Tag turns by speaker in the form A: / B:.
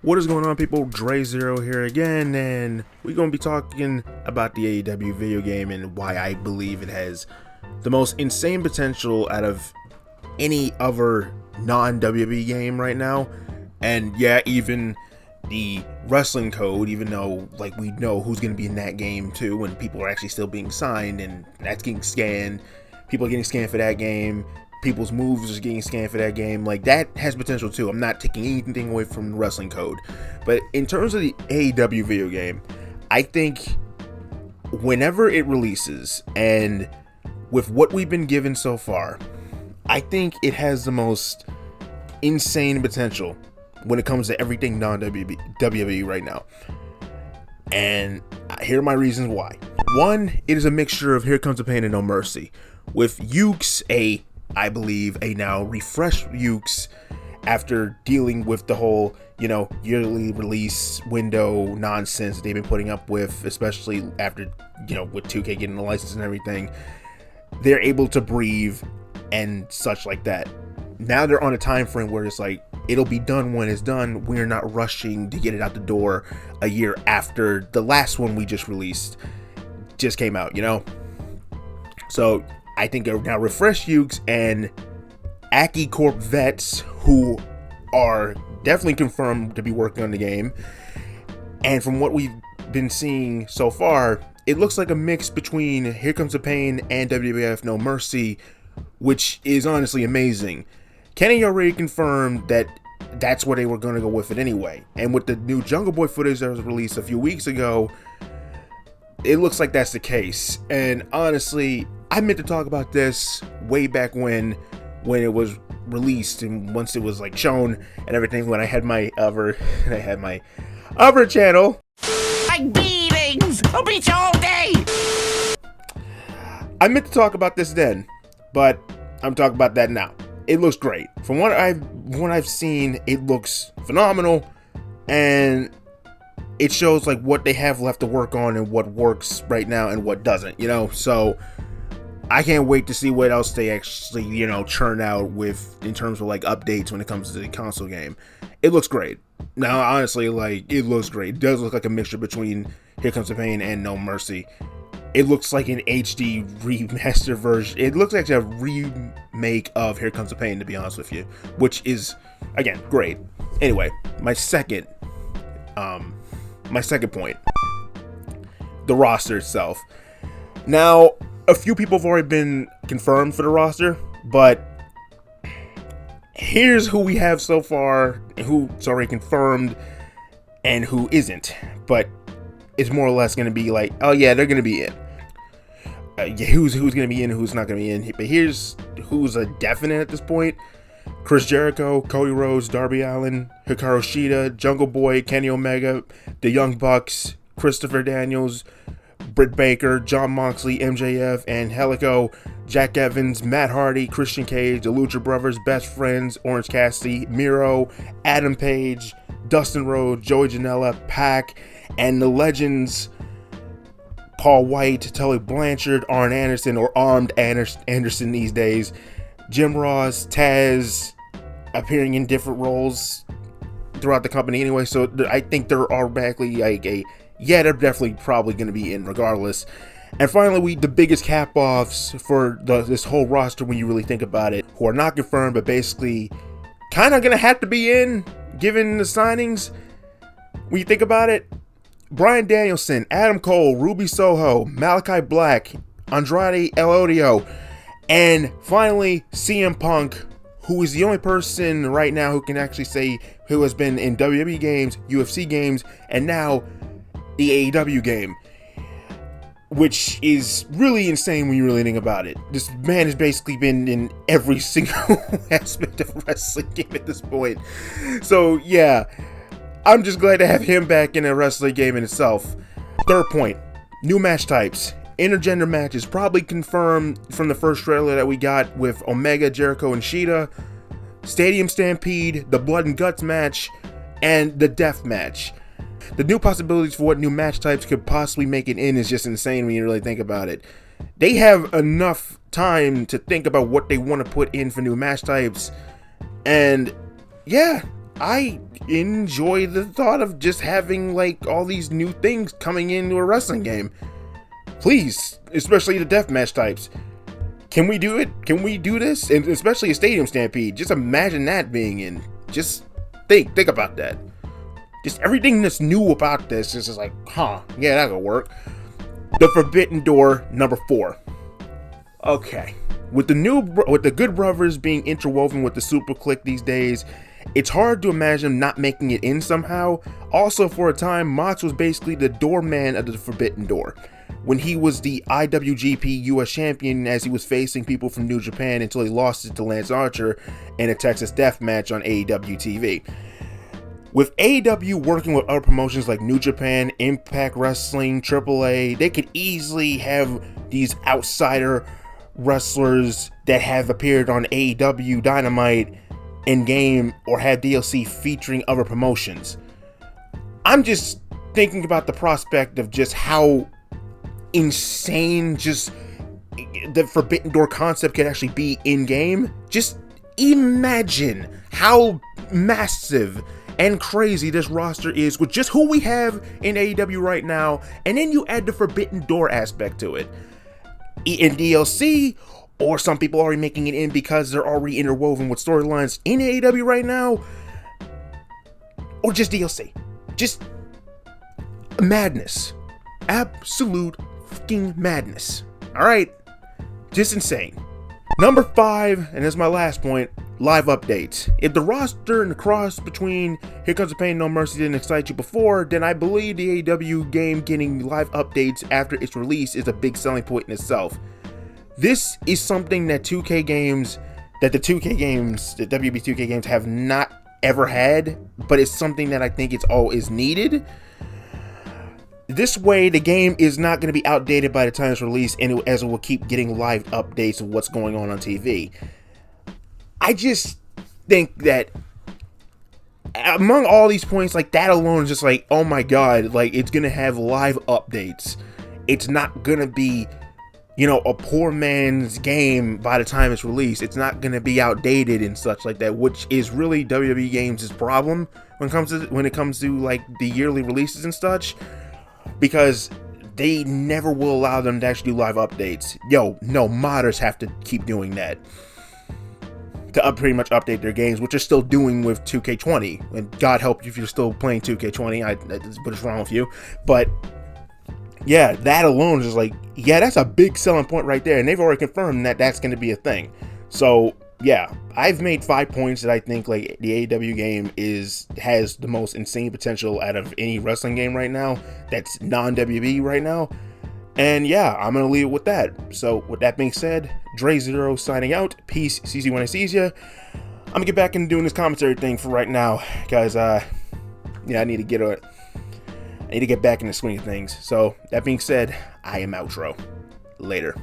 A: What is going on, people? Dre Zero here again, and we're going to be talking about the AEW video game and why I believe it has the most insane potential out of any other non-WWE game right now. And yeah, even the wrestling code, even though like we know who's going to be in that game too, when people are actually still being signed and that's getting scanned, people are getting scanned for that game, people's moves are getting scanned for that game, like that has potential too. I'm not taking anything away from the wrestling code, but in terms of the AEW video game, I think whenever it releases and with what we've been given so far, I think it has the most insane potential when it comes to everything non-WWE right now. And here are my reasons why. One, it is a mixture of Here Comes the Pain and No Mercy, with Yuke's I believe a now refreshed Yuke's after dealing with the whole, yearly release window nonsense they've been putting up with, especially after, with 2K getting the license and everything. They're able to breathe and such like that. Now they're on a time frame where it's like, it'll be done when it's done. We're not rushing to get it out the door a year after the last one we just released just came out, So I think they're now refreshed Ukes and Aki Corp vets who are definitely confirmed to be working on the game. And from what we've been seeing so far, it looks like a mix between Here Comes the Pain and WWF No Mercy, which is honestly amazing. Kenny already confirmed that that's where they were going to go with it anyway. And with the new Jungle Boy footage that was released a few weeks ago, it looks like that's the case. And honestly, I meant to talk about this way back when it was released and once it was like shown and everything, when I had my other channel.
B: Like beatings! I'll beat you all day!
A: I meant to talk about this then, but I'm talking about that now. It looks great. From what I've seen, it looks phenomenal, and it shows like what they have left to work on and what works right now and what doesn't, so I can't wait to see what else they actually, churn out with in terms of like updates when it comes to the console game. It looks great. Now, honestly, it looks great. It does look like a mixture between Here Comes the Pain and No Mercy. It looks like an HD remaster version. It looks like a remake of Here Comes the Pain, to be honest with you, which is, again, great. Anyway, my second point, the roster itself. Now, a few people have already been confirmed for the roster, but here's who we have so far, and who's already confirmed, and who isn't. But it's more or less going to be like, oh yeah, they're going to be in. Who's going to be in and who's not going to be in. But here's who's a definite at this point. Chris Jericho, Cody Rhodes, Darby Allin, Hikaru Shida, Jungle Boy, Kenny Omega, The Young Bucks, Christopher Daniels, Britt Baker, Jon Moxley, MJF, Angelico, Jack Evans, Matt Hardy, Christian Cage, the Lucha Brothers, Best Friends, Orange Cassidy, Miro, Adam Page, Dustin Rhodes, Joey Janela, Pac, and the legends Paul White, Tully Blanchard, Arn Anderson, or Armed Anderson these days, Jim Ross, Taz, appearing in different roles throughout the company anyway, so I think they're automatically like they're definitely probably going to be in regardless. And finally, the biggest cap-offs for this whole roster, when you really think about it, who are not confirmed, but basically kind of going to have to be in, given the signings. When you think about it, Bryan Danielson, Adam Cole, Ruby Soho, Malachi Black, Andrade El Odio, and finally, CM Punk, who is the only person right now who can actually say who has been in WWE games, UFC games, and now the AEW game, which is really insane when you really think about it. This man has basically been in every single aspect of a wrestling game at this point. So yeah, I'm just glad to have him back in a wrestling game in itself. Third point, new match types. Intergender matches probably confirmed from the first trailer that we got with Omega, Jericho, and Shida. Stadium Stampede, the Blood and Guts match, and the Death match. The new possibilities for what new match types could possibly make it in is just insane when you really think about it. They have enough time to think about what they want to put in for new match types And yeah, I enjoy the thought of just having like all these new things coming into a wrestling game. Please, especially the deathmatch types. Can we do it? Can we do this? And especially a Stadium Stampede. Just imagine that being in. Just think about that. Just everything that's new about this is just like, yeah, that could work. The Forbidden Door, number 4. Okay. With the Good Brothers being interwoven with the Super Click these days, it's hard to imagine not making it in somehow. Also, for a time, Mox was basically the doorman of the Forbidden Door, when he was the IWGP US Champion, as he was facing people from New Japan until he lost it to Lance Archer in a Texas Death Match on AEW TV. With AEW working with other promotions like New Japan, Impact Wrestling, AAA, they could easily have these outsider wrestlers that have appeared on AEW Dynamite in-game or have DLC featuring other promotions. I'm just thinking about the prospect of just how insane just the Forbidden Door concept could actually be in-game. Just imagine how massive and crazy this roster is with just who we have in AEW right now, and then you add the Forbidden Door aspect to it. In DLC, or some people already making it in because they're already interwoven with storylines in AEW right now, or just DLC. Just madness. Absolute fucking madness. Alright? Just insane. Number 5, and this is my last point, live updates. If the roster and the cross between Here Comes the Pain, No Mercy didn't excite you before, then I believe the AEW game getting live updates after its release is a big selling point in itself. This is something that the 2K games, the WB 2K games have not ever had, but it's something that I think is needed. This way, the game is not going to be outdated by the time it's released, and as it will keep getting live updates of what's going on TV. I just think that among all these points, like that alone is just like, oh my god, like it's going to have live updates. It's not going to be, a poor man's game by the time it's released. It's not going to be outdated and such like that, which is really WWE Games' problem when it comes to like the yearly releases and such. Because they never will allow them to actually do live updates. Modders have to keep doing that to pretty much update their games, which they're still doing with 2K20. And God help you if you're still playing 2K20. What is wrong with you? But yeah, that alone is just like, yeah, that's a big selling point right there. And they've already confirmed that that's going to be a thing. So yeah, I've made 5 points that I think like the AEW game has the most insane potential out of any wrestling game right now that's non-WWE right now. And yeah, I'm going to leave it with that. So with that being said, Dre Zero signing out. Peace, CC when I sees ya. I'm going to get back into doing this commentary thing for right now, guys. I need to get back in the swing of things. So that being said, I am outro. Later.